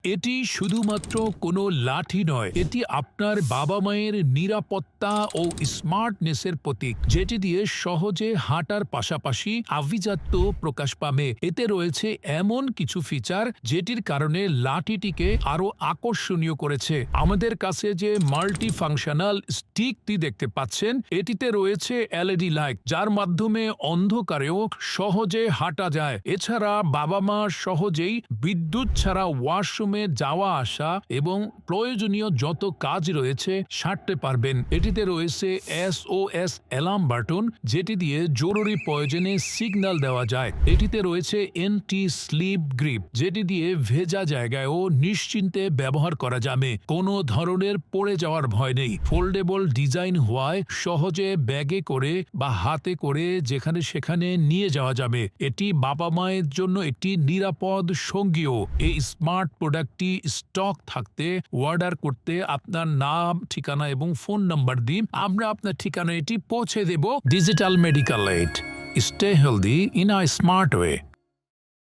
এটি শুধুমাত্র কোনো লাঠি নয়, এটি আপনার বাবা মায়ের নিরাপত্তা ও স্মার্টনেসের প্রতীক, যেটি দিয়ে সহজে হাঁটার পাশাপাশি আভিজাত্য প্রকাশ পাবে। এতে রয়েছে এমন কিছু ফিচার যেটির কারণে লাঠিটিকে আরো আকর্ষণীয় করেছে। আমাদের কাছে যে মাল্টি ফাংশনাল স্টিকটি দেখতে পাচ্ছেন, এটিতে রয়েছে এলইডি লাইট, যার মাধ্যমে অন্ধকারেও সহজে হাঁটা যায়। এছাড়া বাবা মা সহজেই বিদ্যুৎ ছাড়া ওয়াশরুমে যাওয়া আসা এবং প্রয়োজনীয় যত কাজ রয়েছে সারতে পারবেন। এটিতে রয়েছে SOS অ্যালার্ম বাটন, যেটি দিয়ে জরুরি প্রয়োজনে সিগন্যাল দেওয়া যায়। এটিতে রয়েছে এন্টি স্লিপ গ্রিপ, যেটি দিয়ে ভেজা জায়গায়ও নিশ্চিন্তে ব্যবহার করা যাবে। কোনো ধরনের পড়ে যাওয়ার ভয় নেই। ফোল্ডেবল ডিজাইন হওয়ায় সহজে ব্যাগে করে বা হাতে করে যেখানে সেখানে নিয়ে যাওয়া যাবে। এটি বাবা মায়ের জন্য একটি নিরাপদ সঙ্গীও। এই স্মার্ট প্রোডাক্টটি স্টক থাকতে অর্ডার করতে আপনার নাম, ঠিকানা এবং ফোন নাম্বার দিন। আমরা আপনার ঠিকানায় এটি পৌঁছে দেব। Digital medical aid, stay healthy in a smart way.